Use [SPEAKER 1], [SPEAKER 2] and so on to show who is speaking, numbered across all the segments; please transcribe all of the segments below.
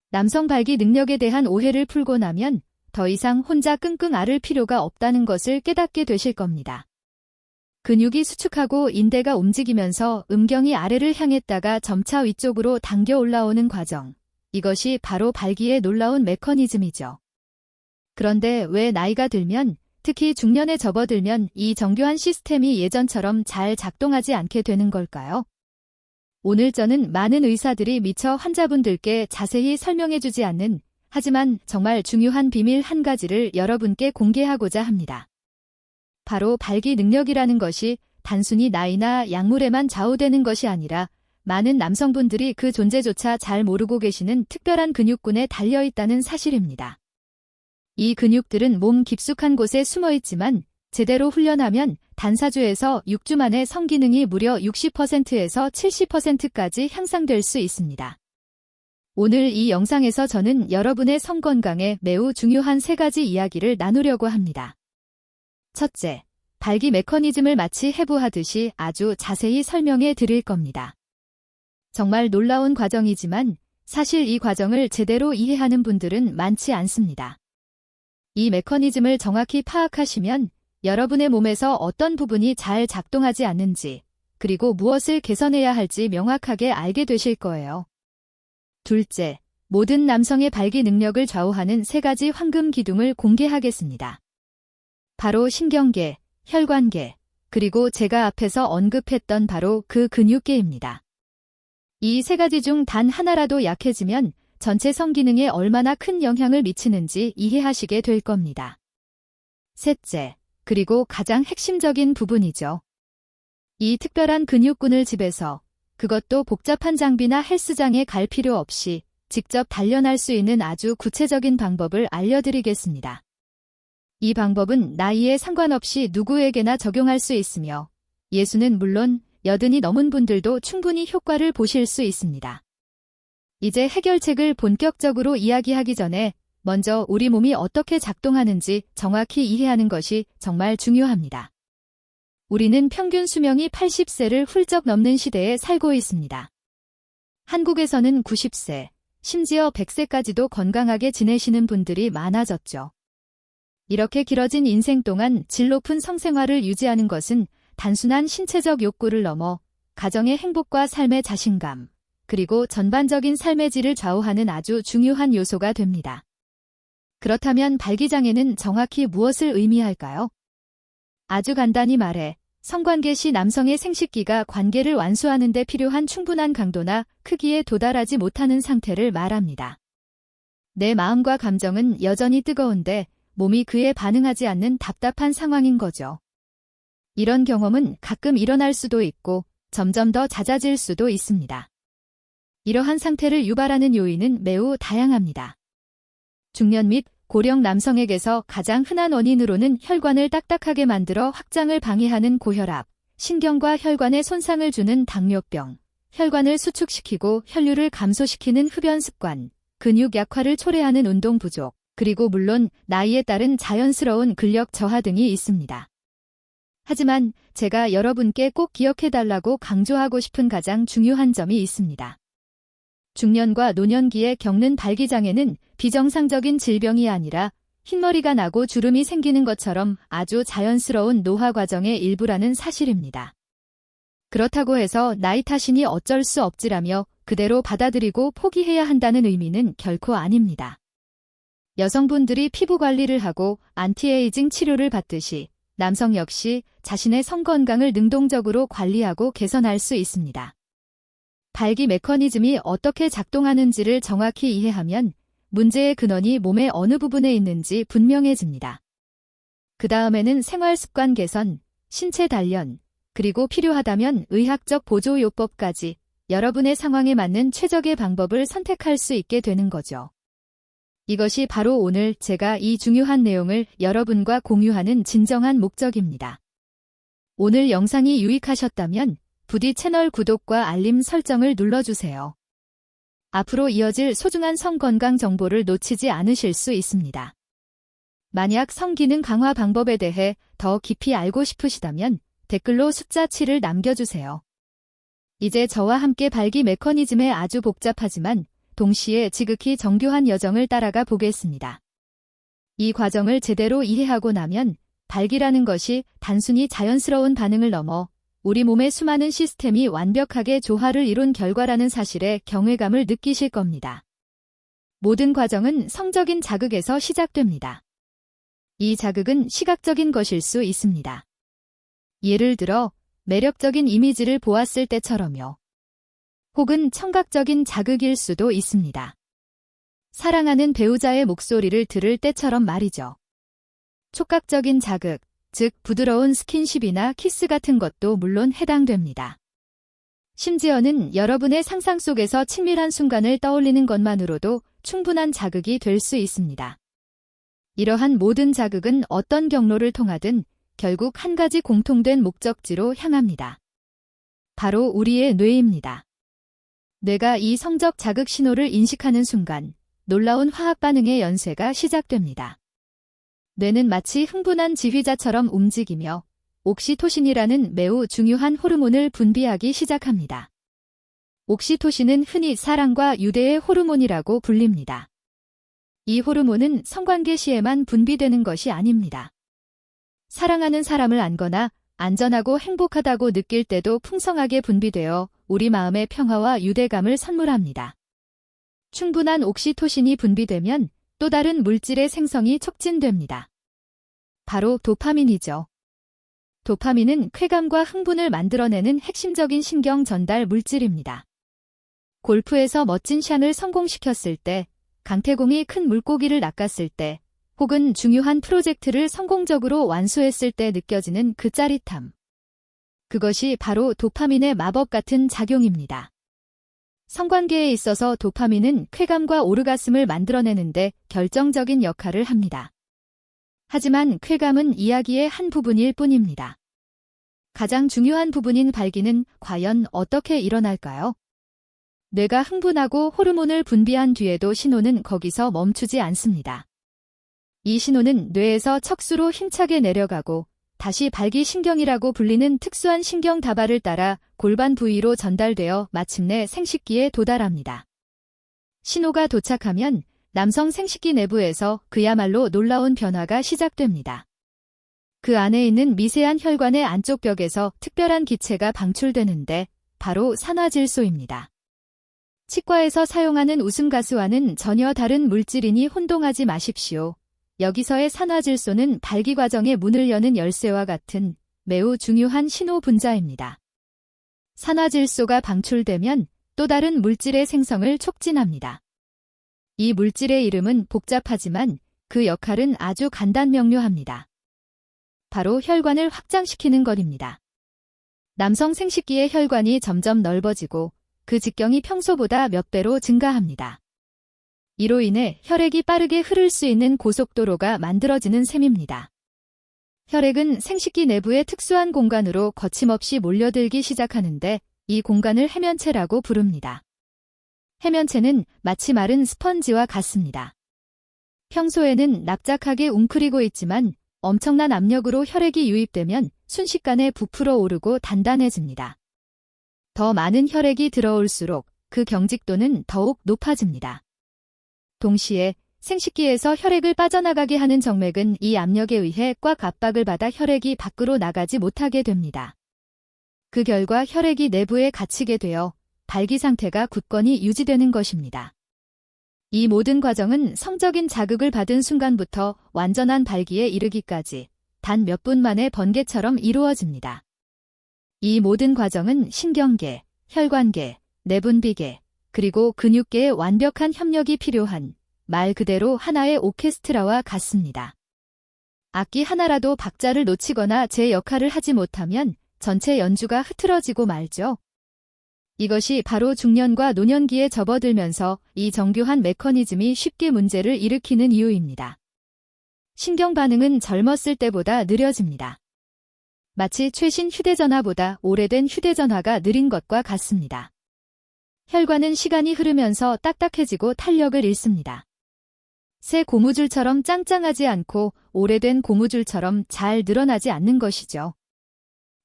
[SPEAKER 1] 남성 발기 능력에 대한 오해를 풀고 나면 더 이상 혼자 끙끙 앓을 필요가 없다는 것을 깨닫게 되실 겁니다. 근육이 수축하고 인대가 움직이면서 음경이 아래를 향했다가 점차 위쪽으로 당겨 올라오는 과정. 이것이 바로 발기의 놀라운 메커니즘이죠. 그런데 왜 나이가 들면, 특히 중년에 접어들면 이 정교한 시스템이 예전처럼 잘 작동하지 않게 되는 걸까요? 오늘 저는 많은 의사들이 미처 환자분들께 자세히 설명해주지 않는, 하지만 정말 중요한 비밀 한 가지를 여러분께 공개하고자 합니다. 바로 발기 능력이라는 것이 단순히 나이나 약물에만 좌우되는 것이 아니라 많은 남성분들이 그 존재조차 잘 모르고 계시는 특별한 근육군에 달려있다는 사실입니다. 이 근육들은 몸 깊숙한 곳에 숨어있지만 제대로 훈련하면 단사주에서 6주 만에 성기능이 무려 60%에서 70%까지 향상될 수 있습니다. 오늘 이 영상에서 저는 여러분의 성건강에 매우 중요한 3가지 이야기를 나누려고 합니다. 첫째, 발기 메커니즘을 마치 해부하듯이 아주 자세히 설명해 드릴 겁니다. 정말 놀라운 과정이지만 사실 이 과정을 제대로 이해하는 분들은 많지 않습니다. 이 메커니즘을 정확히 파악하시면 여러분의 몸에서 어떤 부분이 잘 작동하지 않는지, 그리고 무엇을 개선해야 할지 명확하게 알게 되실 거예요. 둘째, 모든 남성의 발기 능력을 좌우하는 3가지 황금 기둥을 공개하겠습니다. 바로 신경계, 혈관계, 그리고 제가 앞에서 언급했던 바로 그 근육계입니다. 이 3가지 중 단 하나라도 약해지면 전체 성기능에 얼마나 큰 영향을 미치는지 이해하시게 될 겁니다. 셋째, 그리고 가장 핵심적인 부분이죠. 이 특별한 근육군을 집에서, 그것도 복잡한 장비나 헬스장에 갈 필요 없이 직접 단련할 수 있는 아주 구체적인 방법을 알려드리겠습니다. 이 방법은 나이에 상관없이 누구에게나 적용할 수 있으며 예수는 물론 80이 넘은 분들도 충분히 효과를 보실 수 있습니다. 이제 해결책을 본격적으로 이야기하기 전에 먼저 우리 몸이 어떻게 작동하는지 정확히 이해하는 것이 정말 중요합니다. 우리는 평균 수명이 80세를 훌쩍 넘는 시대에 살고 있습니다. 한국에서는 90세, 심지어 100세까지도 건강하게 지내시는 분들이 많아졌죠. 이렇게 길어진 인생 동안 질 높은 성생활을 유지하는 것은 단순한 신체적 욕구를 넘어 가정의 행복과 삶의 자신감, 그리고 전반적인 삶의 질을 좌우하는 아주 중요한 요소가 됩니다. 그렇다면 발기장애는 정확히 무엇을 의미할까요? 아주 간단히 말해 성관계 시 남성의 생식기가 관계를 완수하는 데 필요한 충분한 강도나 크기에 도달하지 못하는 상태를 말합니다. 내 마음과 감정은 여전히 뜨거운데 몸이 그에 반응하지 않는 답답한 상황인 거죠. 이런 경험은 가끔 일어날 수도 있고 점점 더 잦아질 수도 있습니다. 이러한 상태를 유발하는 요인은 매우 다양합니다. 중년 및 고령 남성에게서 가장 흔한 원인으로는 혈관을 딱딱하게 만들어 확장을 방해하는 고혈압, 신경과 혈관에 손상을 주는 당뇨병, 혈관을 수축시키고 혈류를 감소시키는 흡연 습관, 근육 약화를 초래하는 운동 부족, 그리고 물론 나이에 따른 자연스러운 근력 저하 등이 있습니다. 하지만 제가 여러분께 꼭 기억해달라고 강조하고 싶은 가장 중요한 점이 있습니다. 중년과 노년기에 겪는 발기장애는 비정상적인 질병이 아니라 흰머리가 나고 주름이 생기는 것처럼 아주 자연스러운 노화 과정의 일부라는 사실입니다. 그렇다고 해서 나이 탓이니 어쩔 수 없지라며 그대로 받아들이고 포기해야 한다는 의미는 결코 아닙니다. 여성분들이 피부 관리를 하고 안티에이징 치료를 받듯이 남성 역시 자신의 성건강을 능동적으로 관리하고 개선할 수 있습니다. 발기 메커니즘이 어떻게 작동하는지를 정확히 이해하면 문제의 근원이 몸의 어느 부분에 있는지 분명해집니다. 그 다음에는 생활습관 개선, 신체 단련, 그리고 필요하다면 의학적 보조요법까지 여러분의 상황에 맞는 최적의 방법을 선택할 수 있게 되는 거죠. 이것이 바로 오늘 제가 이 중요한 내용을 여러분과 공유하는 진정한 목적입니다. 오늘 영상이 유익하셨다면 부디 채널 구독과 알림 설정을 눌러주세요. 앞으로 이어질 소중한 성건강 정보를 놓치지 않으실 수 있습니다. 만약 성기능 강화 방법에 대해 더 깊이 알고 싶으시다면 댓글로 숫자 7을 남겨주세요. 이제 저와 함께 발기 메커니즘의 아주 복잡하지만 동시에 지극히 정교한 여정을 따라가 보겠습니다. 이 과정을 제대로 이해하고 나면 발기라는 것이 단순히 자연스러운 반응을 넘어 우리 몸의 수많은 시스템이 완벽하게 조화를 이룬 결과라는 사실에 경외감을 느끼실 겁니다. 모든 과정은 성적인 자극에서 시작됩니다. 이 자극은 시각적인 것일 수 있습니다. 예를 들어 매력적인 이미지를 보았을 때처럼요. 혹은 청각적인 자극일 수도 있습니다. 사랑하는 배우자의 목소리를 들을 때처럼 말이죠. 촉각적인 자극, 즉 부드러운 스킨십이나 키스 같은 것도 물론 해당됩니다. 심지어는 여러분의 상상 속에서 친밀한 순간을 떠올리는 것만으로도 충분한 자극이 될 수 있습니다. 이러한 모든 자극은 어떤 경로를 통하든 결국 한 가지 공통된 목적지로 향합니다. 바로 우리의 뇌입니다. 뇌가 이 성적 자극 신호를 인식하는 순간 놀라운 화학 반응의 연쇄가 시작됩니다. 뇌는 마치 흥분한 지휘자처럼 움직이며 옥시토신이라는 매우 중요한 호르몬을 분비하기 시작합니다. 옥시토신은 흔히 사랑과 유대의 호르몬이라고 불립니다. 이 호르몬은 성관계 시에만 분비되는 것이 아닙니다. 사랑하는 사람을 안거나 안전하고 행복하다고 느낄 때도 풍성하게 분비되어 우리 마음의 평화와 유대감을 선물합니다. 충분한 옥시토신이 분비되면 또 다른 물질의 생성이 촉진됩니다. 바로 도파민이죠. 도파민은 쾌감과 흥분을 만들어내는 핵심적인 신경 전달 물질입니다. 골프에서 멋진 샷을 성공시켰을 때, 강태공이 큰 물고기를 낚았을 때, 혹은 중요한 프로젝트를 성공적으로 완수했을 때 느껴지는 그 짜릿함. 그것이 바로 도파민의 마법 같은 작용입니다. 성관계에 있어서 도파민은 쾌감과 오르가슴을 만들어내는데 결정적인 역할을 합니다. 하지만 쾌감은 이야기의 한 부분일 뿐입니다. 가장 중요한 부분인 발기는 과연 어떻게 일어날까요? 뇌가 흥분하고 호르몬을 분비한 뒤에도 신호는 거기서 멈추지 않습니다. 이 신호는 뇌에서 척수로 힘차게 내려가고 다시 발기신경이라고 불리는 특수한 신경 다발을 따라 골반 부위로 전달되어 마침내 생식기에 도달합니다. 신호가 도착하면 남성 생식기 내부에서 그야말로 놀라운 변화가 시작됩니다. 그 안에 있는 미세한 혈관의 안쪽 벽에서 특별한 기체가 방출되는데 바로 산화질소입니다. 치과에서 사용하는 웃음가스와는 전혀 다른 물질이니 혼동하지 마십시오. 여기서의 산화질소는 발기 과정의 문을 여는 열쇠와 같은 매우 중요한 신호 분자입니다. 산화질소가 방출되면 또 다른 물질의 생성을 촉진합니다. 이 물질의 이름은 복잡하지만 그 역할은 아주 간단명료합니다. 바로 혈관을 확장시키는 것입니다. 남성 생식기의 혈관이 점점 넓어지고 그 직경이 평소보다 몇 배로 증가합니다. 이로 인해 혈액이 빠르게 흐를 수 있는 고속도로가 만들어지는 셈입니다. 혈액은 생식기 내부의 특수한 공간으로 거침없이 몰려들기 시작하는데 이 공간을 해면체라고 부릅니다. 해면체는 마치 마른 스펀지와 같습니다. 평소에는 납작하게 웅크리고 있지만 엄청난 압력으로 혈액이 유입되면 순식간에 부풀어 오르고 단단해집니다. 더 많은 혈액이 들어올수록 그 경직도는 더욱 높아집니다. 동시에 생식기에서 혈액을 빠져나가게 하는 정맥은 이 압력에 의해 꽉 압박을 받아 혈액이 밖으로 나가지 못하게 됩니다. 그 결과 혈액이 내부에 갇히게 되어 발기 상태가 굳건히 유지되는 것입니다. 이 모든 과정은 성적인 자극을 받은 순간부터 완전한 발기에 이르기까지 단 몇 분 만에 번개처럼 이루어집니다. 이 모든 과정은 신경계, 혈관계, 내분비계, 그리고 근육계의 완벽한 협력이 필요한 말 그대로 하나의 오케스트라와 같습니다. 악기 하나라도 박자를 놓치거나 제 역할을 하지 못하면 전체 연주가 흐트러지고 말죠. 이것이 바로 중년과 노년기에 접어들면서 이 정교한 메커니즘이 쉽게 문제를 일으키는 이유입니다. 신경 반응은 젊었을 때보다 느려집니다. 마치 최신 휴대전화보다 오래된 휴대전화가 느린 것과 같습니다. 혈관은 시간이 흐르면서 딱딱해지고 탄력을 잃습니다. 새 고무줄처럼 짱짱하지 않고 오래된 고무줄처럼 잘 늘어나지 않는 것이죠.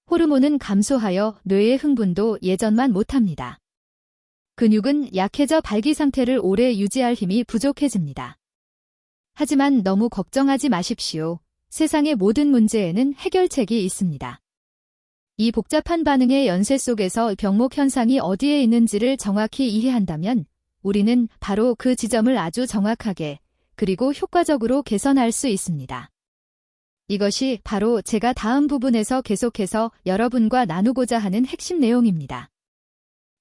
[SPEAKER 1] 호르몬은 감소하여 뇌의 흥분도 예전만 못합니다. 근육은 약해져 발기 상태를 오래 유지할 힘이 부족해집니다. 하지만 너무 걱정하지 마십시오. 세상의 모든 문제에는 해결책이 있습니다. 이 복잡한 반응의 연쇄 속에서 병목 현상이 어디에 있는지를 정확히 이해한다면 우리는 바로 그 지점을 아주 정확하게 그리고 효과적으로 개선할 수 있습니다. 이것이 바로 제가 다음 부분에서 계속해서 여러분과 나누고자 하는 핵심 내용입니다.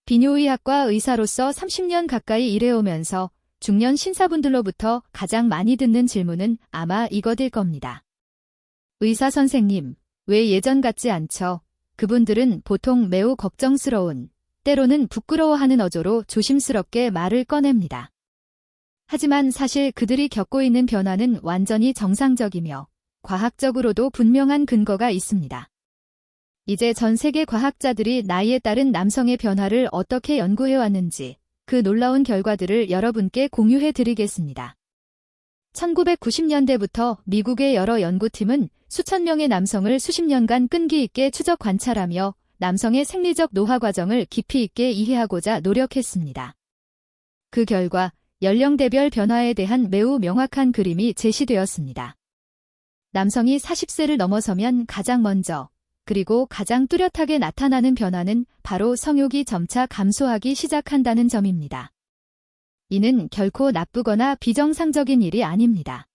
[SPEAKER 1] 비뇨의학과 의사로서 30년 가까이 일해오면서 중년 신사분들로부터 가장 많이 듣는 질문은 아마 이것일 겁니다. 의사 선생님, 왜 예전 같지 않죠? 그분들은 보통 매우 걱정스러운, 때로는 부끄러워하는 어조로 조심스럽게 말을 꺼냅니다. 하지만 사실 그들이 겪고 있는 변화는 완전히 정상적이며 과학적으로도 분명한 근거가 있습니다. 이제 전 세계 과학자들이 나이에 따른 남성의 변화를 어떻게 연구해왔는지 그 놀라운 결과들을 여러분께 공유해 드리겠습니다. 1990년대부터 미국의 여러 연구팀은 수천 명의 남성을 수십 년간 끈기 있게 추적 관찰하며 남성의 생리적 노화 과정을 깊이 있게 이해하고자 노력했습니다. 그 결과 연령대별 변화에 대한 매우 명확한 그림이 제시되었습니다. 남성이 40세를 넘어서면 가장 먼저 그리고 가장 뚜렷하게 나타나는 변화는 바로 성욕이 점차 감소하기 시작한다는 점입니다. 이는 결코 나쁘거나 비정상적인 일이 아닙니다.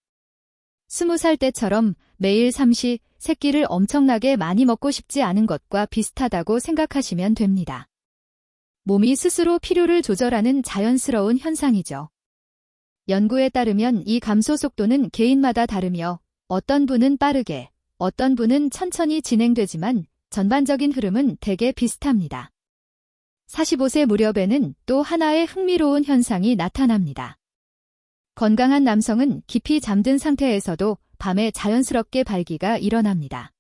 [SPEAKER 1] 20살 때처럼 매일 삼시 세끼를 엄청나게 많이 먹고 싶지 않은 것과 비슷하다고 생각하시면 됩니다. 몸이 스스로 필요를 조절하는 자연스러운 현상이죠. 연구에 따르면 이 감소 속도는 개인마다 다르며 어떤 분은 빠르게, 어떤 분은 천천히 진행되지만 전반적인 흐름은 대개 비슷합니다. 45세 무렵에는 또 하나의 흥미로운 현상이 나타납니다. 건강한 남성은 깊이 잠든 상태에서도 밤에 자연스럽게 발기가 일어납니다.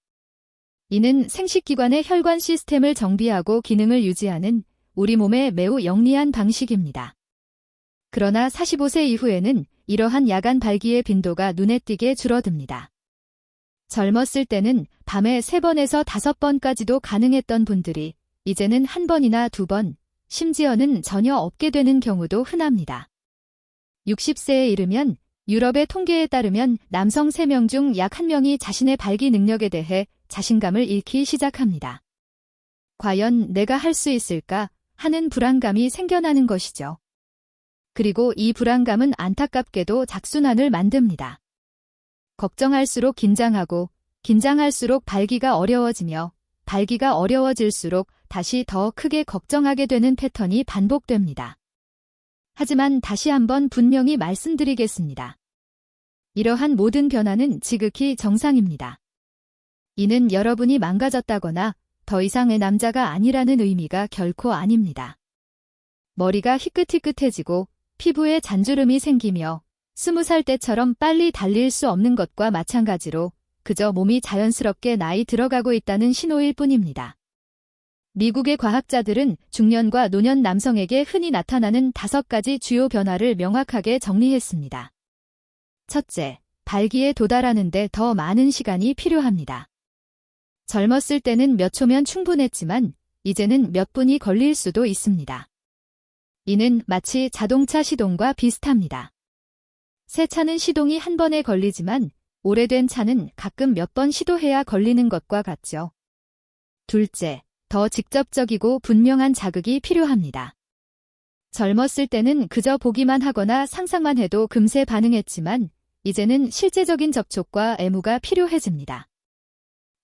[SPEAKER 1] 이는 생식기관의 혈관 시스템을 정비하고 기능을 유지하는 우리 몸의 매우 영리한 방식입니다. 그러나 45세 이후에는 이러한 야간 발기의 빈도가 눈에 띄게 줄어듭니다. 젊었을 때는 밤에 3번에서 5번까지도 가능했던 분들이 이제는 1번이나 2번, 심지어는 전혀 없게 되는 경우도 흔합니다. 60세에 이르면 유럽의 통계에 따르면 남성 3명 중 약 1명이 자신의 발기 능력에 대해 자신감을 잃기 시작합니다. 과연 내가 할 수 있을까 하는 불안감이 생겨나는 것이죠. 그리고 이 불안감은 안타깝게도 작순환을 만듭니다. 걱정할수록 긴장하고 긴장할수록 발기가 어려워지며 발기가 어려워질수록 다시 더 크게 걱정하게 되는 패턴이 반복됩니다. 하지만 다시 한번 분명히 말씀드리겠습니다. 이러한 모든 변화는 지극히 정상입니다. 이는 여러분이 망가졌다거나 더 이상의 남자가 아니라는 의미가 결코 아닙니다. 머리가 희끗희끗해지고 피부에 잔주름이 생기며 20살 때처럼 빨리 달릴 수 없는 것과 마찬가지로 그저 몸이 자연스럽게 나이 들어가고 있다는 신호일 뿐입니다. 미국의 과학자들은 중년과 노년 남성에게 흔히 나타나는 5가지 주요 변화를 명확하게 정리했습니다. 첫째, 발기에 도달하는 데 더 많은 시간이 필요합니다. 젊었을 때는 몇 초면 충분했지만 이제는 몇 분이 걸릴 수도 있습니다. 이는 마치 자동차 시동과 비슷합니다. 새 차는 시동이 한 번에 걸리지만 오래된 차는 가끔 몇 번 시도해야 걸리는 것과 같죠. 둘째, 더 직접적이고 분명한 자극이 필요합니다. 젊었을 때는 그저 보기만 하거나 상상만 해도 금세 반응했지만 이제는 실제적인 접촉과 애무가 필요해집니다.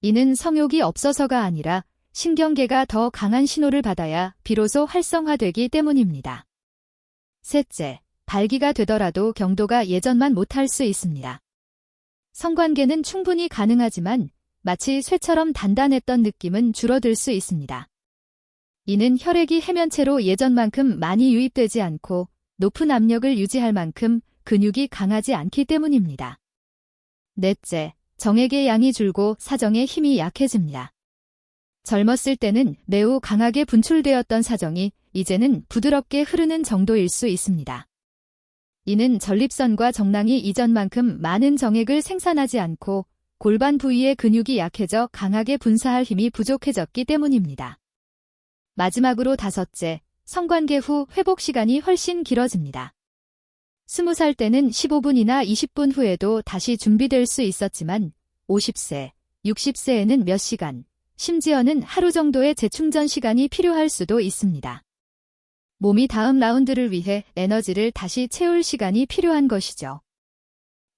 [SPEAKER 1] 이는 성욕이 없어서가 아니라 신경계가 더 강한 신호를 받아야 비로소 활성화되기 때문입니다. 셋째, 발기가 되더라도 경도가 예전만 못할 수 있습니다. 성관계는 충분히 가능하지만 마치 쇠처럼 단단했던 느낌은 줄어들 수 있습니다. 이는 혈액이 해면체로 예전만큼 많이 유입되지 않고 높은 압력을 유지할 만큼 근육이 강하지 않기 때문입니다. 넷째, 정액의 양이 줄고 사정의 힘이 약해집니다. 젊었을 때는 매우 강하게 분출되었던 사정이 이제는 부드럽게 흐르는 정도일 수 있습니다. 이는 전립선과 정낭이 이전만큼 많은 정액을 생산하지 않고 골반 부위의 근육이 약해져 강하게 분사할 힘이 부족해졌기 때문입니다. 마지막으로 5째, 성관계 후 회복 시간이 훨씬 길어집니다. 20살 때는 15분이나 20분 후에도 다시 준비될 수 있었지만 50세, 60세에는 몇 시간, 심지어는 하루 정도의 재충전 시간이 필요할 수도 있습니다. 몸이 다음 라운드를 위해 에너지를 다시 채울 시간이 필요한 것이죠.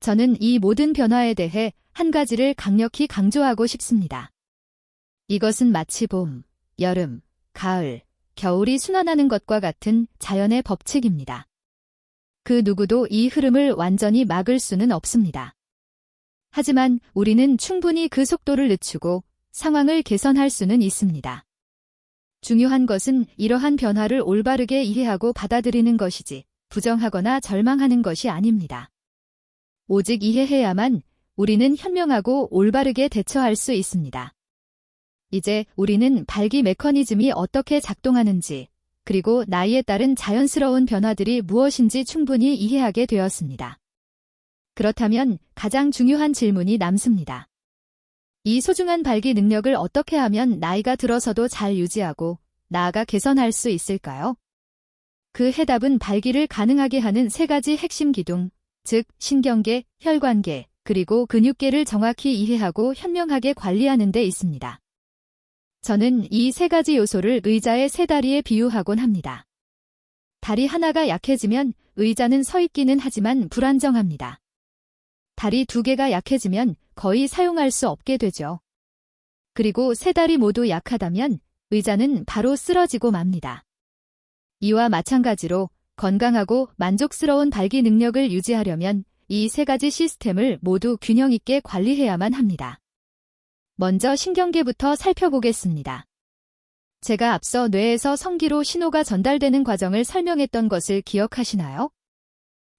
[SPEAKER 1] 저는 이 모든 변화에 대해 한 가지를 강력히 강조하고 싶습니다. 이것은 마치 봄, 여름, 가을, 겨울이 순환하는 것과 같은 자연의 법칙입니다. 그 누구도 이 흐름을 완전히 막을 수는 없습니다. 하지만 우리는 충분히 그 속도를 늦추고 상황을 개선할 수는 있습니다. 중요한 것은 이러한 변화를 올바르게 이해하고 받아들이는 것이지 부정하거나 절망하는 것이 아닙니다. 오직 이해해야만 우리는 현명하고 올바르게 대처할 수 있습니다. 이제 우리는 발기 메커니즘이 어떻게 작동하는지, 그리고 나이에 따른 자연스러운 변화들이 무엇인지 충분히 이해하게 되었습니다. 그렇다면 가장 중요한 질문이 남습니다. 이 소중한 발기 능력을 어떻게 하면 나이가 들어서도 잘 유지하고 나아가 개선할 수 있을까요? 그 해답은 발기를 가능하게 하는 세 가지 핵심 기둥, 즉 신경계, 혈관계, 그리고 근육계를 정확히 이해하고 현명하게 관리하는 데 있습니다. 저는 이 세 가지 요소를 의자의 세 다리에 비유하곤 합니다. 다리 하나가 약해지면 의자는 서 있기는 하지만 불안정합니다. 다리 두 개가 약해지면 거의 사용할 수 없게 되죠. 그리고 세 다리 모두 약하다면 의자는 바로 쓰러지고 맙니다. 이와 마찬가지로 건강하고 만족스러운 발기 능력을 유지하려면 이 세 가지 시스템을 모두 균형 있게 관리해야만 합니다. 먼저 신경계부터 살펴보겠습니다. 제가 앞서 뇌에서 성기로 신호가 전달되는 과정을 설명했던 것을 기억하시나요?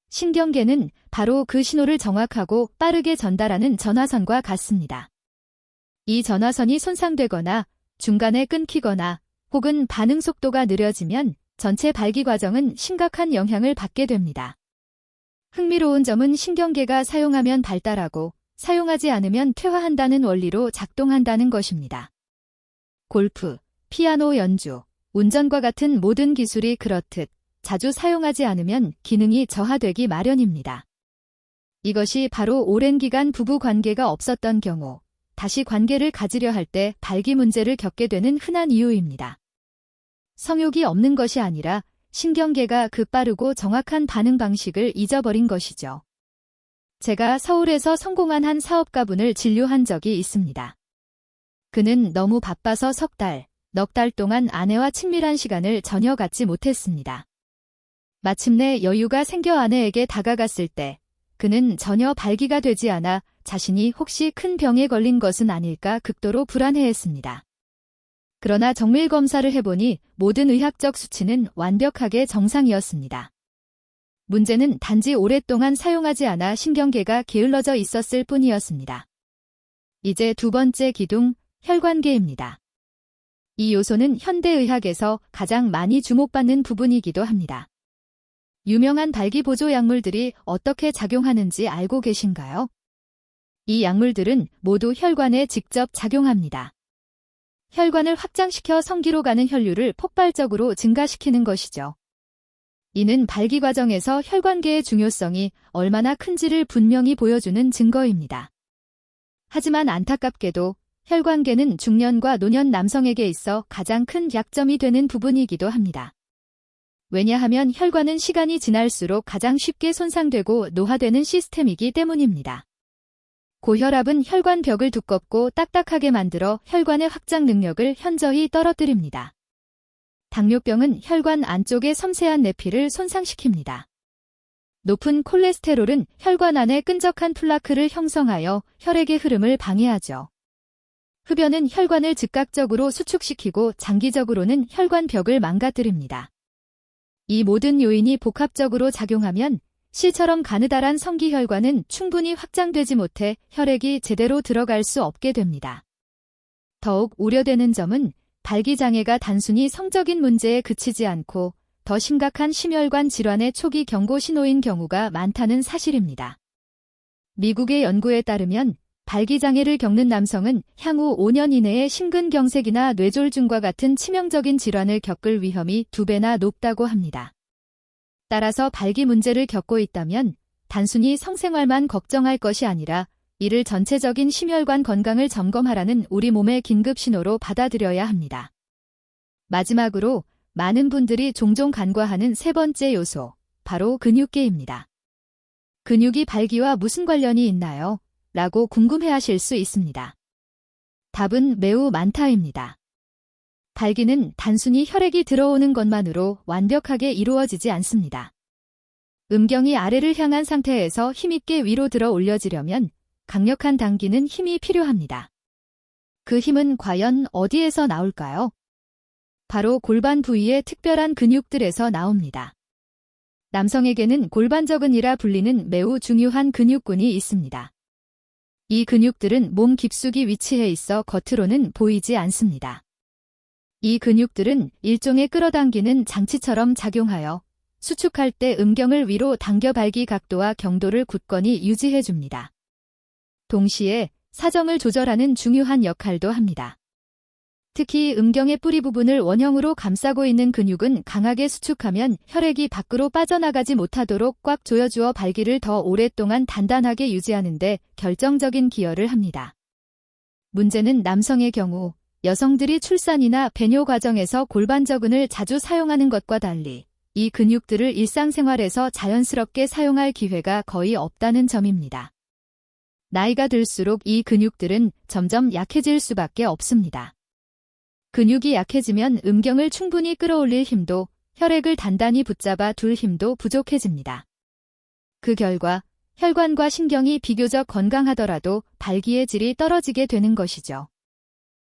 [SPEAKER 1] 신경계는 바로 그 신호를 정확하고 빠르게 전달하는 전화선과 같습니다. 이 전화선이 손상되거나 중간에 끊기거나 혹은 반응 속도가 느려지면 전체 발기 과정은 심각한 영향을 받게 됩니다. 흥미로운 점은 신경계가 사용하면 발달하고 사용하지 않으면 퇴화한다는 원리로 작동한다는 것입니다. 골프, 피아노 연주, 운전과 같은 모든 기술이 그렇듯 자주 사용하지 않으면 기능이 저하되기 마련입니다. 이것이 바로 오랜 기간 부부 관계가 없었던 경우, 다시 관계를 가지려 할 때 발기 문제를 겪게 되는 흔한 이유입니다. 성욕이 없는 것이 아니라 신경계가 그 빠르고 정확한 반응 방식을 잊어버린 것이죠. 제가 서울에서 성공한 한 사업가분을 진료한 적이 있습니다. 그는 너무 바빠서 넉 달 동안 아내와 친밀한 시간을 전혀 갖지 못했습니다. 마침내 여유가 생겨 아내에게 다가갔을 때 그는 전혀 발기가 되지 않아 자신이 혹시 큰 병에 걸린 것은 아닐까 극도로 불안해했습니다. 그러나 정밀 검사를 해보니 모든 의학적 수치는 완벽하게 정상이었습니다. 문제는 단지 오랫동안 사용하지 않아 신경계가 게을러져 있었을 뿐이었습니다. 이제 두 번째 기둥, 혈관계입니다. 이 요소는 현대의학에서 가장 많이 주목받는 부분이기도 합니다. 유명한 발기 보조 약물들이 어떻게 작용하는지 알고 계신가요? 이 약물들은 모두 혈관에 직접 작용합니다. 혈관을 확장시켜 성기로 가는 혈류를 폭발적으로 증가시키는 것이죠. 이는 발기 과정에서 혈관계의 중요성이 얼마나 큰지를 분명히 보여주는 증거입니다. 하지만 안타깝게도 혈관계는 중년과 노년 남성에게 있어 가장 큰 약점이 되는 부분이기도 합니다. 왜냐하면 혈관은 시간이 지날수록 가장 쉽게 손상되고 노화되는 시스템이기 때문입니다. 고혈압은 혈관 벽을 두껍고 딱딱하게 만들어 혈관의 확장 능력을 현저히 떨어뜨립니다. 당뇨병은 혈관 안쪽의 섬세한 내피를 손상시킵니다. 높은 콜레스테롤은 혈관 안에 끈적한 플라크를 형성하여 혈액의 흐름을 방해하죠. 흡연은 혈관을 즉각적으로 수축시키고 장기적으로는 혈관 벽을 망가뜨립니다. 이 모든 요인이 복합적으로 작용하면 실처럼 가느다란 성기혈관은 충분히 확장되지 못해 혈액이 제대로 들어갈 수 없게 됩니다. 더욱 우려되는 점은 발기장애가 단순히 성적인 문제에 그치지 않고 더 심각한 심혈관 질환의 초기 경고 신호인 경우가 많다는 사실입니다. 미국의 연구에 따르면 발기장애를 겪는 남성은 향후 5년 이내에 심근경색이나 뇌졸중과 같은 치명적인 질환을 겪을 위험이 2배나 높다고 합니다. 따라서 발기 문제를 겪고 있다면 단순히 성생활만 걱정할 것이 아니라 이를 전체적인 심혈관 건강을 점검하라는 우리 몸의 긴급 신호로 받아들여야 합니다. 마지막으로 많은 분들이 종종 간과하는 3번째 요소, 바로 근육계입니다. 근육이 발기와 무슨 관련이 있나요? 라고 궁금해하실 수 있습니다. 답은 매우 많다입니다. 발기는 단순히 혈액이 들어오는 것만으로 완벽하게 이루어지지 않습니다. 음경이 아래를 향한 상태에서 힘있게 위로 들어 올려지려면 강력한 당기는 힘이 필요합니다. 그 힘은 과연 어디에서 나올까요? 바로 골반 부위의 특별한 근육들에서 나옵니다. 남성에게는 골반저근이라 불리는 매우 중요한 근육군이 있습니다. 이 근육들은 몸 깊숙이 위치해 있어 겉으로는 보이지 않습니다. 이 근육들은 일종의 끌어당기는 장치처럼 작용하여 수축할 때 음경을 위로 당겨 발기 각도와 경도를 굳건히 유지해 줍니다. 동시에 사정을 조절하는 중요한 역할도 합니다. 특히 음경의 뿌리 부분을 원형으로 감싸고 있는 근육은 강하게 수축하면 혈액이 밖으로 빠져나가지 못하도록 꽉 조여주어 발기를 더 오랫동안 단단하게 유지하는 데 결정적인 기여를 합니다. 문제는 남성의 경우 여성들이 출산이나 배뇨 과정에서 골반저근을 자주 사용하는 것과 달리 이 근육들을 일상생활에서 자연스럽게 사용할 기회가 거의 없다는 점입니다. 나이가 들수록 이 근육들은 점점 약해질 수밖에 없습니다. 근육이 약해지면 음경을 충분히 끌어올릴 힘도 혈액을 단단히 붙잡아 둘 힘도 부족해집니다. 그 결과 혈관과 신경이 비교적 건강하더라도 발기의 질이 떨어지게 되는 것이죠.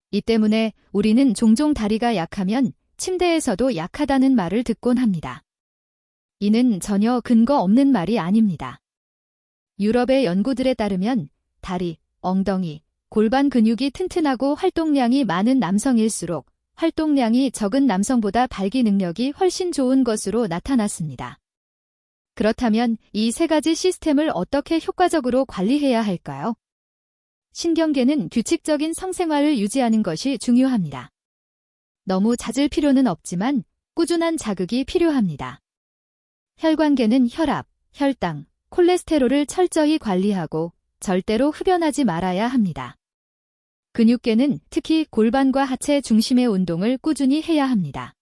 [SPEAKER 1] 이 때문에 우리는 종종 다리가 약하면 침대에서도 약하다는 말을 듣곤 합니다. 이는 전혀 근거 없는 말이 아닙니다. 유럽의 연구들에 따르면 다리, 엉덩이, 골반 근육이 튼튼하고 활동량이 많은 남성일수록 활동량이 적은 남성보다 발기 능력이 훨씬 좋은 것으로 나타났습니다. 그렇다면 이 3가지 시스템을 어떻게 효과적으로 관리해야 할까요? 신경계는 규칙적인 성생활을 유지하는 것이 중요합니다. 너무 잦을 필요는 없지만 꾸준한 자극이 필요합니다. 혈관계는 혈압, 혈당, 콜레스테롤을 철저히 관리하고 절대로 흡연하지 말아야 합니다. 근육계는 특히 골반과 하체 중심의 운동을 꾸준히 해야 합니다.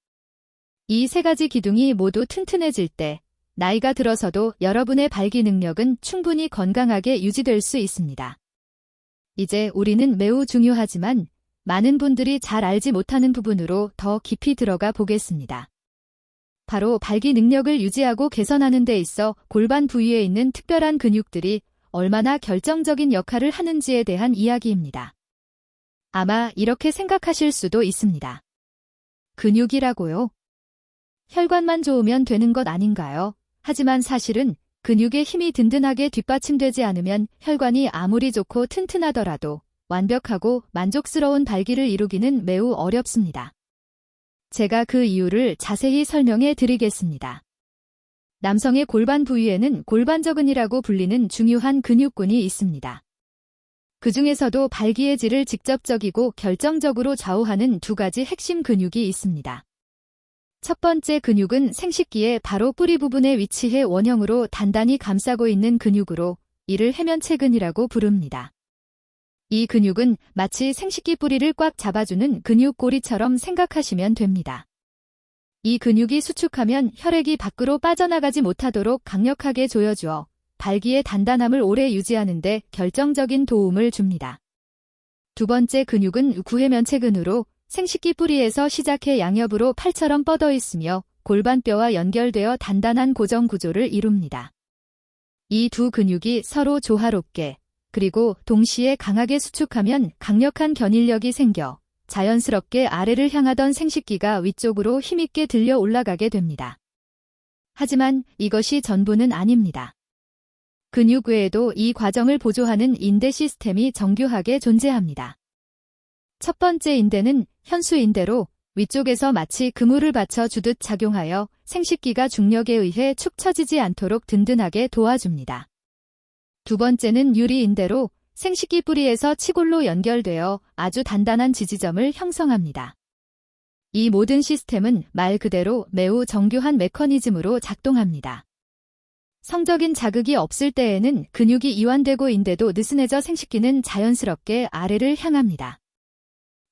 [SPEAKER 1] 이 3가지 기둥이 모두 튼튼해질 때 나이가 들어서도 여러분의 발기 능력은 충분히 건강하게 유지될 수 있습니다. 이제 우리는 매우 중요하지만 많은 분들이 잘 알지 못하는 부분으로 더 깊이 들어가 보겠습니다. 바로 발기 능력을 유지하고 개선하는 데 있어 골반 부위에 있는 특별한 근육들이 얼마나 결정적인 역할을 하는지에 대한 이야기입니다. 아마 이렇게 생각하실 수도 있습니다. 근육이라고요? 혈관만 좋으면 되는 것 아닌가요? 하지만 사실은 근육의 힘이 든든하게 뒷받침되지 않으면 혈관이 아무리 좋고 튼튼하더라도 완벽하고 만족스러운 발기를 이루기는 매우 어렵습니다. 제가 그 이유를 자세히 설명해 드리겠습니다. 남성의 골반 부위에는 골반저근이라고 불리는 중요한 근육군이 있습니다. 그 중에서도 발기의 질을 직접적이고 결정적으로 좌우하는 2가지 핵심 근육이 있습니다. 첫 번째 근육은 생식기의 바로 뿌리 부분에 위치해 원형으로 단단히 감싸고 있는 근육으로 이를 해면체근이라고 부릅니다. 이 근육은 마치 생식기 뿌리를 꽉 잡아주는 근육고리처럼 생각하시면 됩니다. 이 근육이 수축하면 혈액이 밖으로 빠져나가지 못하도록 강력하게 조여주어 발기의 단단함을 오래 유지하는 데 결정적인 도움을 줍니다. 2번째 근육은 구해면체근으로 생식기 뿌리에서 시작해 양옆으로 팔처럼 뻗어 있으며 골반뼈와 연결되어 단단한 고정 구조를 이룹니다. 이 2 근육이 서로 조화롭게 그리고 동시에 강하게 수축하면 강력한 견인력이 생겨 자연스럽게 아래를 향하던 생식기가 위쪽으로 힘있게 들려 올라가게 됩니다. 하지만 이것이 전부는 아닙니다. 근육 외에도 이 과정을 보조하는 인대 시스템이 정교하게 존재합니다. 첫 번째 인대는 현수인대로 위쪽에서 마치 그물을 받쳐 주듯 작용하여 생식기가 중력에 의해 축 처지지 않도록 든든하게 도와줍니다. 2번째는 유리인대로 생식기 뿌리에서 치골로 연결되어 아주 단단한 지지점을 형성합니다. 이 모든 시스템은 말 그대로 매우 정교한 메커니즘으로 작동합니다. 성적인 자극이 없을 때에는 근육이 이완되고 인대도 느슨해져 생식기는 자연스럽게 아래를 향합니다.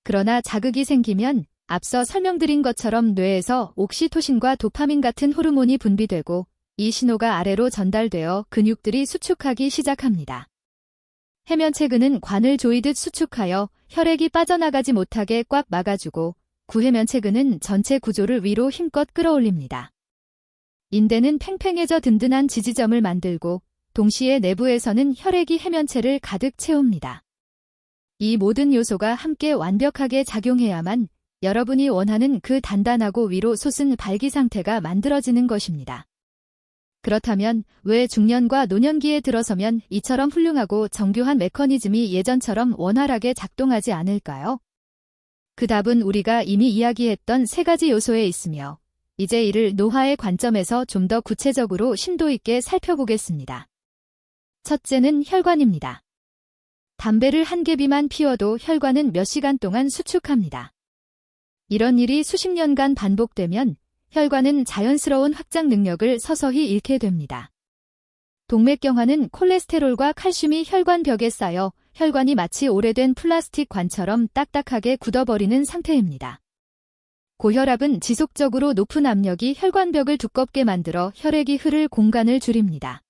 [SPEAKER 1] 그러나 자극이 생기면 앞서 설명드린 것처럼 뇌에서 옥시토신과 도파민 같은 호르몬이 분비되고 이 신호가 아래로 전달되어 근육들이 수축하기 시작합니다. 해면체근은 관을 조이듯 수축하여 혈액이 빠져나가지 못하게 꽉 막아주고 구해면체근은 전체 구조를 위로 힘껏 끌어올립니다. 인대는 팽팽해져 든든한 지지점을 만들고 동시에 내부에서는 혈액이 해면체를 가득 채웁니다. 이 모든 요소가 함께 완벽하게 작용해야만 여러분이 원하는 그 단단하고 위로 솟은 발기 상태가 만들어지는 것입니다. 그렇다면 왜 중년과 노년기에 들어서면 이처럼 훌륭하고 정교한 메커니즘이 예전처럼 원활하게 작동하지 않을까요? 그 답은 우리가 이미 이야기했던 세 가지 요소에 있으며 이제 이를 노화의 관점에서 좀 더 구체적으로 심도 있게 살펴보겠습니다. 첫째는 혈관입니다. 담배를 한 개비만 피워도 혈관은 몇 시간 동안 수축합니다. 이런 일이 수십 년간 반복되면 혈관은 자연스러운 확장 능력을 서서히 잃게 됩니다. 동맥경화는 콜레스테롤과 칼슘이 혈관벽에 쌓여 혈관이 마치 오래된 플라스틱 관처럼 딱딱하게 굳어버리는 상태입니다. 고혈압은 지속적으로 높은 압력이 혈관벽을 두껍게 만들어 혈액이 흐를 공간을 줄입니다.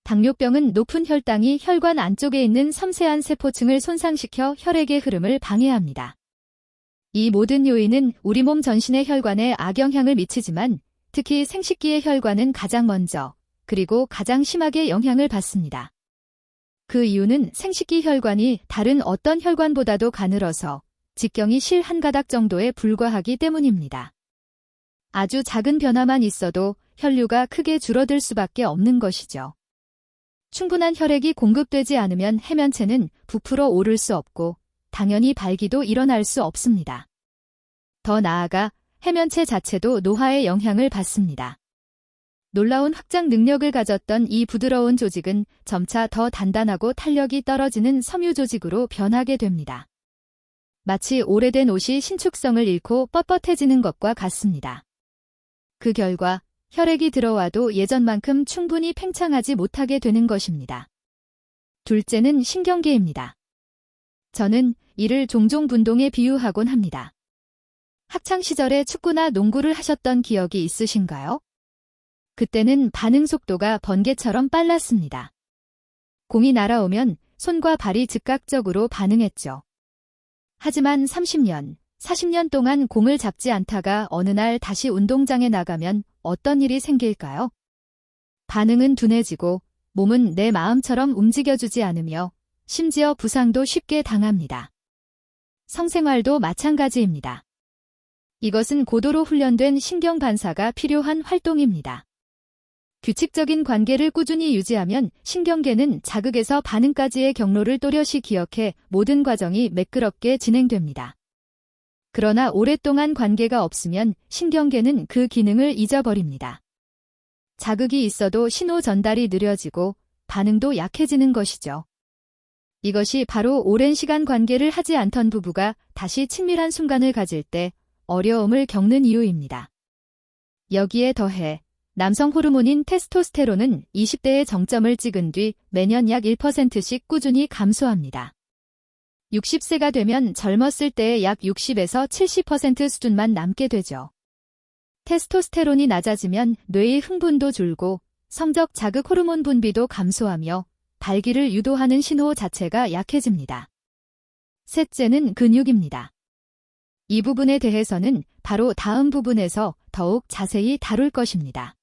[SPEAKER 1] 당뇨병은 높은 혈당이 혈관 안쪽에 있는 섬세한 세포층을 손상시켜 혈액의 흐름을 방해합니다. 이 모든 요인은 우리 몸 전신의 혈관에 악영향을 미치지만 특히 생식기의 혈관은 가장 먼저 그리고 가장 심하게 영향을 받습니다. 그 이유는 생식기 혈관이 다른 어떤 혈관보다도 가늘어서 직경이 실 한 가닥 정도에 불과하기 때문입니다. 아주 작은 변화만 있어도 혈류가 크게 줄어들 수밖에 없는 것이죠. 충분한 혈액이 공급되지 않으면 해면체는 부풀어 오를 수 없고 당연히 발기도 일어날 수 없습니다. 더 나아가 해면체 자체도 노화의 영향을 받습니다. 놀라운 확장 능력을 가졌던 이 부드러운 조직은 점차 더 단단하고 탄력이 떨어지는 섬유 조직으로 변하게 됩니다. 마치 오래된 옷이 신축성을 잃고 뻣뻣해지는 것과 같습니다. 그 결과 혈액이 들어와도 예전만큼 충분히 팽창하지 못하게 되는 것입니다. 둘째는 신경계입니다. 저는 이를 종종 분동에 비유하곤 합니다. 학창시절에 축구나 농구를 하셨던 기억이 있으신가요? 그때는 반응 속도가 번개처럼 빨랐습니다. 공이 날아오면 손과 발이 즉각적으로 반응했죠. 하지만 30년, 40년 동안 공을 잡지 않다가 어느 날 다시 운동장에 나가면 어떤 일이 생길까요? 반응은 둔해지고 몸은 내 마음처럼 움직여주지 않으며 심지어 부상도 쉽게 당합니다. 성생활도 마찬가지입니다. 이것은 고도로 훈련된 신경 반사가 필요한 활동입니다. 규칙적인 관계를 꾸준히 유지하면 신경계는 자극에서 반응까지의 경로를 또렷이 기억해 모든 과정이 매끄럽게 진행됩니다. 그러나 오랫동안 관계가 없으면 신경계는 그 기능을 잊어버립니다. 자극이 있어도 신호 전달이 느려지고 반응도 약해지는 것이죠. 이것이 바로 오랜 시간 관계를 하지 않던 부부가 다시 친밀한 순간을 가질 때 어려움을 겪는 이유입니다. 여기에 더해 남성 호르몬인 테스토스테론은 20대의 정점을 찍은 뒤 매년 약 1%씩 꾸준히 감소합니다. 60세가 되면 젊었을 때의 약 60에서 70% 수준만 남게 되죠. 테스토스테론이 낮아지면 뇌의 흥분도 줄고 성적 자극 호르몬 분비도 감소하며 발기를 유도하는 신호 자체가 약해집니다. 셋째는 근육입니다. 이 부분에 대해서는 바로 다음 부분에서 더욱 자세히 다룰 것입니다.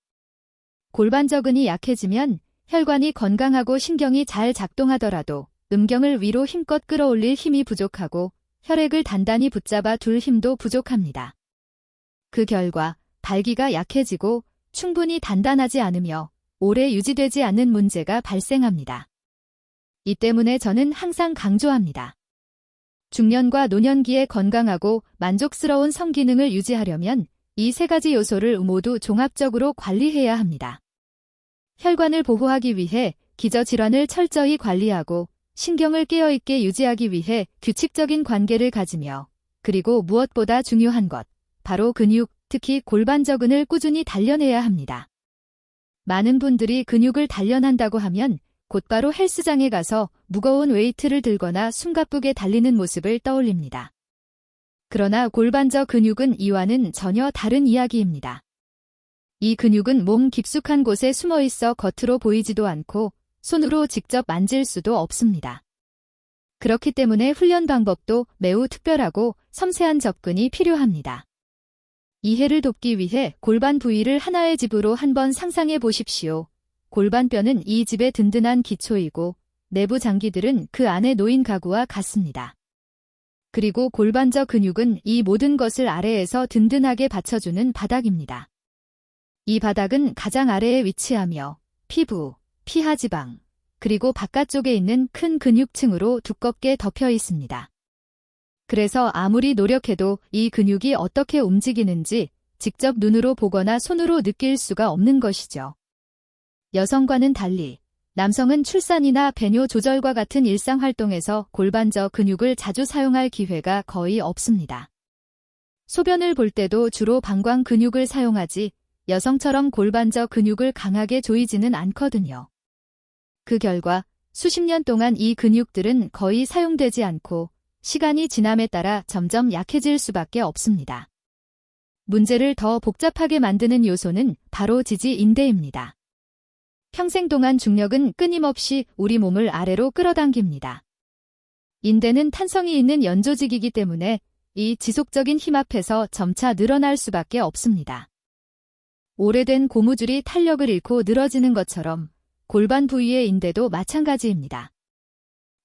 [SPEAKER 1] 골반저근이 약해지면 혈관이 건강하고 신경이 잘 작동하더라도 음경을 위로 힘껏 끌어올릴 힘이 부족하고 혈액을 단단히 붙잡아 둘 힘도 부족합니다. 그 결과 발기가 약해지고 충분히 단단하지 않으며 오래 유지되지 않는 문제가 발생합니다. 이 때문에 저는 항상 강조합니다. 중년과 노년기에 건강하고 만족스러운 성기능을 유지하려면 이 세 가지 요소를 모두 종합적으로 관리해야 합니다. 혈관을 보호하기 위해 기저질환을 철저히 관리하고 신경을 깨어있게 유지하기 위해 규칙적인 관계를 가지며, 그리고 무엇보다 중요한 것, 바로 근육, 특히 골반저근을 꾸준히 단련해야 합니다. 많은 분들이 근육을 단련한다고 하면 곧바로 헬스장에 가서 무거운 웨이트를 들거나 숨가쁘게 달리는 모습을 떠올립니다. 그러나 골반저 근육은 이와는 전혀 다른 이야기입니다. 이 근육은 몸 깊숙한 곳에 숨어 있어 겉으로 보이지도 않고 손으로 직접 만질 수도 없습니다. 그렇기 때문에 훈련 방법도 매우 특별하고 섬세한 접근이 필요합니다. 이해를 돕기 위해 골반 부위를 하나의 집으로 한번 상상해 보십시오. 골반뼈는 이 집의 든든한 기초이고 내부 장기들은 그 안에 놓인 가구와 같습니다. 그리고 골반저 근육은 이 모든 것을 아래에서 든든하게 받쳐주는 바닥입니다. 이 바닥은 가장 아래에 위치하며 피부, 피하지방, 그리고 바깥쪽에 있는 큰 근육층으로 두껍게 덮여 있습니다. 그래서 아무리 노력해도 이 근육이 어떻게 움직이는지 직접 눈으로 보거나 손으로 느낄 수가 없는 것이죠. 여성과는 달리 남성은 출산이나 배뇨 조절과 같은 일상 활동에서 골반저 근육을 자주 사용할 기회가 거의 없습니다. 소변을 볼 때도 주로 방광 근육을 사용하지 여성처럼 골반저 근육을 강하게 조이지는 않거든요. 그 결과 수십 년 동안 이 근육들은 거의 사용되지 않고 시간이 지남에 따라 점점 약해질 수밖에 없습니다. 문제를 더 복잡하게 만드는 요소는 바로 지지인대입니다. 평생 동안 중력은 끊임없이 우리 몸을 아래로 끌어당깁니다. 인대는 탄성이 있는 연조직이기 때문에 이 지속적인 힘 앞에서 점차 늘어날 수밖에 없습니다. 오래된 고무줄이 탄력을 잃고 늘어지는 것처럼 골반 부위의 인대도 마찬가지입니다.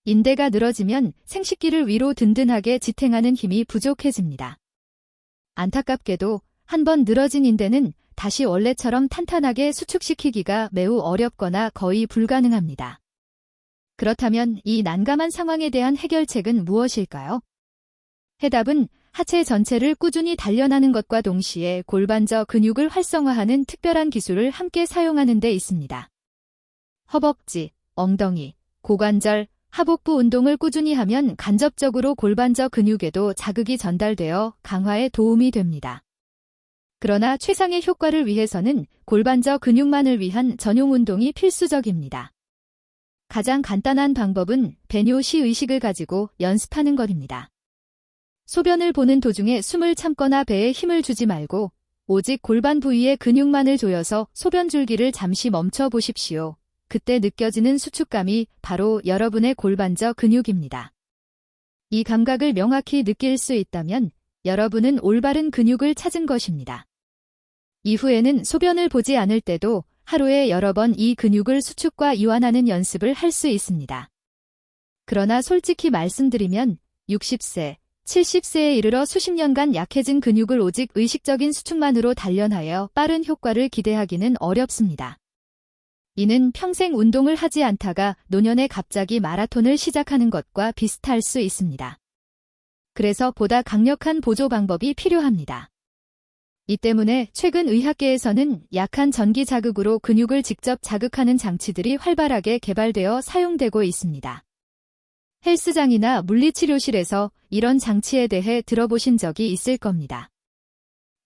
[SPEAKER 1] 인대가 늘어지면 생식기를 위로 든든하게 지탱하는 힘이 부족해집니다. 안타깝게도 한번 늘어진 인대는 다시 원래처럼 탄탄하게 수축시키기가 매우 어렵거나 거의 불가능합니다. 그렇다면 이 난감한 상황에 대한 해결책은 무엇일까요? 해답은 하체 전체를 꾸준히 단련하는 것과 동시에 골반저 근육을 활성화하는 특별한 기술을 함께 사용하는 데 있습니다. 허벅지, 엉덩이, 고관절, 하복부 운동을 꾸준히 하면 간접적으로 골반저 근육에도 자극이 전달되어 강화에 도움이 됩니다. 그러나 최상의 효과를 위해서는 골반저 근육만을 위한 전용 운동이 필수적입니다. 가장 간단한 방법은 배뇨 시 의식을 가지고 연습하는 것입니다. 소변을 보는 도중에 숨을 참거나 배에 힘을 주지 말고 오직 골반 부위의 근육만을 조여서 소변 줄기를 잠시 멈춰 보십시오. 그때 느껴지는 수축감이 바로 여러분의 골반저 근육입니다. 이 감각을 명확히 느낄 수 있다면 여러분은 올바른 근육을 찾은 것입니다. 이후에는 소변을 보지 않을 때도 하루에 여러 번 이 근육을 수축과 이완하는 연습을 할 수 있습니다. 그러나 솔직히 말씀드리면 60세, 70세에 이르러 수십 년간 약해진 근육을 오직 의식적인 수축만으로 단련하여 빠른 효과를 기대하기는 어렵습니다. 이는 평생 운동을 하지 않다가 노년에 갑자기 마라톤을 시작하는 것과 비슷할 수 있습니다. 그래서 보다 강력한 보조 방법이 필요합니다. 이 때문에 최근 의학계에서는 약한 전기 자극으로 근육을 직접 자극하는 장치들이 활발하게 개발되어 사용되고 있습니다. 헬스장이나 물리치료실에서 이런 장치에 대해 들어보신 적이 있을 겁니다.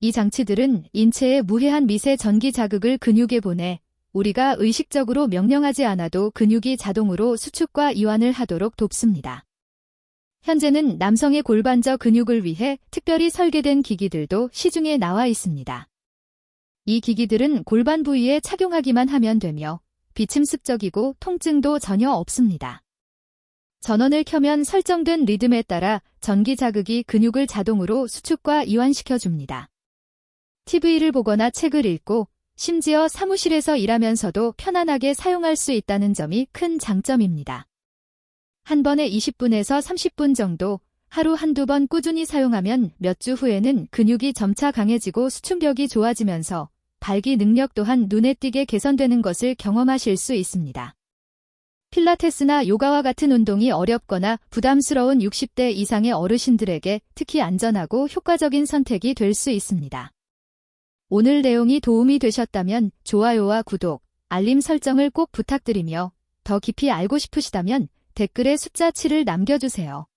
[SPEAKER 1] 이 장치들은 인체에 무해한 미세 전기 자극을 근육에 보내 우리가 의식적으로 명령하지 않아도 근육이 자동으로 수축과 이완을 하도록 돕습니다. 현재는 남성의 골반저 근육을 위해 특별히 설계된 기기들도 시중에 나와 있습니다. 이 기기들은 골반 부위에 착용하기만 하면 되며 비침습적이고 통증도 전혀 없습니다. 전원을 켜면 설정된 리듬에 따라 전기 자극이 근육을 자동으로 수축과 이완시켜줍니다. TV를 보거나 책을 읽고 심지어 사무실에서 일하면서도 편안하게 사용할 수 있다는 점이 큰 장점입니다. 한 번에 20분에서 30분 정도 하루 한두 번 꾸준히 사용하면 몇 주 후에는 근육이 점차 강해지고 수축력이 좋아지면서 발기 능력 또한 눈에 띄게 개선되는 것을 경험하실 수 있습니다. 필라테스나 요가와 같은 운동이 어렵거나 부담스러운 60대 이상의 어르신들에게 특히 안전하고 효과적인 선택이 될 수 있습니다. 오늘 내용이 도움이 되셨다면 좋아요와 구독, 알림 설정을 꼭 부탁드리며 더 깊이 알고 싶으시다면 댓글에 숫자 7을 남겨주세요.